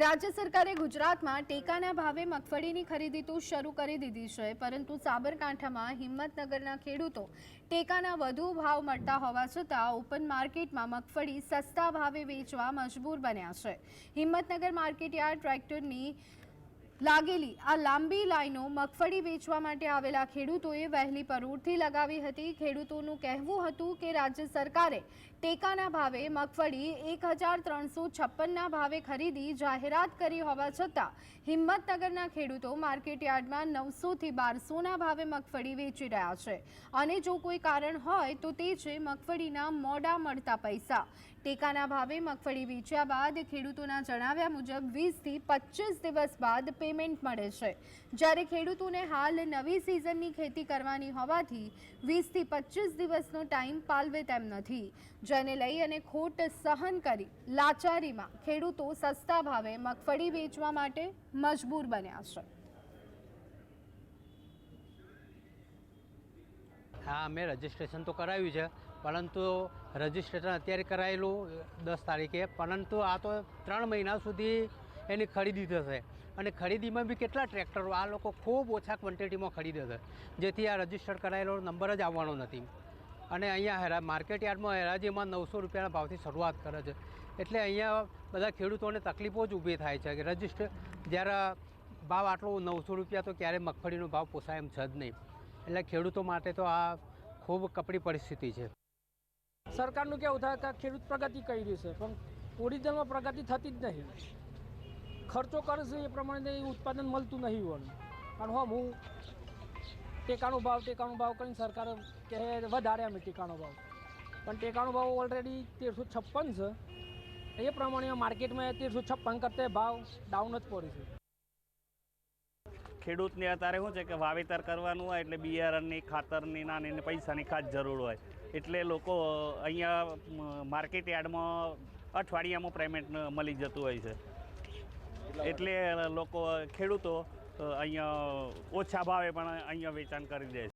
राज्य सरकारे गुजरातમાં ટેકાના ભાવે મગફળીની ખરીદી તો શરૂ કરી દીધી છે, પરંતુ સાબરકાંઠામાં હિંમતનગરના ખેડૂતો ટેકાના વધુ ભાવ મળતા હોવા છતાં ઓપન માર્કેટમાં મગફળી સસ્તા ભાવે વેચવા મજબૂર બન્યા છે। હિંમતનગર માર્કેટયાર્ડ ટ્રેક્ટરની लागेली आ लांबी लाइनो मगफળી વેચવા માટે આવેલા ખેડૂતોએ વહેલી પરોઢથી લગાવી હતી। ખેડૂતોનું કહેવું હતું કે રાજ્ય સરકારે ટેકાના ભાવે મગફળી 1356ના ભાવે ખરીદી જાહેરાત કરી હોવા છતાં હિંમતનગરના ખેડૂતો માર્કેટયાર્ડમાં 900 થી 1200ના ભાવે મગફળી વેચી રહ્યા છે અને જો કોઈ કારણ હોય તો તે છે મગફળીના મોડા મળતા પૈસા। ટેકાના ભાવે મગફળી વેચ્યા બાદ ખેડૂતોના જણાવ્યા મુજબ 20 થી 25 દિવસ બાદ पेमेंट मळे छे। ज्यारे खेडूतोने हाल नवी सीजननी खेती करवानी होवाथी 20 થી 25 दिवसनो टाइम पालवे तेम नथी, जेने लई अने खोट सहन करी लाचारीमां खेडूतो सस्ता भावे मगफળી वेचवा माटे मजबूर बन्या छे। हाँ, मैं रजिस्ट्रेशन तो कराव्યું છે, परंतु रजिस्ट्रेशन अत्यारे करायेલું 10 तारीखे, परंतु आ तो 3 महीना सुधी एनी खरीदी थशे અને ખરીદીમાં બી કેટલા ટ્રેક્ટરો આ લોકો ખૂબ ઓછા ક્વોન્ટિટીમાં ખરીદે છે, જેથી આ રજિસ્ટર કરાયેલો નંબર જ આવવાનો નથી। અને અહીંયા માર્કેટ યાર્ડમાં હરાજીમાં 900 રૂપિયાના ભાવથી શરૂઆત કરે છે, એટલે અહીંયા બધા ખેડૂતોને તકલીફો જ ઊભી થાય છે કે રજિસ્ટર જ્યારે ભાવ આટલો 900 રૂપિયા તો ક્યારેય મગફળીનો ભાવ પોસાય એમ છે જ નહીં। એટલે ખેડૂતો માટે તો આ ખૂબ કપરી પરિસ્થિતિ છે। સરકારનું કેવું થાય કે ખેડૂત પ્રગતિ કરી રહ્યું છે, પણ ઓરિજિનલમાં પ્રગતિ થતી જ નહીં। ખર્ચો કરે છે એ પ્રમાણે ઉત્પાદન મળતું નહીં હોવાનું, કારણ હું ટેકાનો ભાવ કરીને સરકાર કહે વધારે અમે ટેકાનો ભાવ, પણ ટેકાનો ભાવ ઓલરેડી 1356 છે, એ પ્રમાણે માર્કેટમાં 1356 કરતાં ભાવ ડાઉન જ પડે છે। ખેડૂતને અત્યારે શું છે કે વાવેતર કરવાનું હોય એટલે બિયારણની ખાતરની નાની પૈસાની ખાસ જરૂર હોય, એટલે લોકો અહીંયા માર્કેટ યાર્ડમાં અઠવાડિયામાં પેમેન્ટ મળી જતું હોય છે, એટલે લોકો ખેડૂતો અહીંયા ઓછા ભાવે પણ અહીંયા વેચાણ કરી દે છે।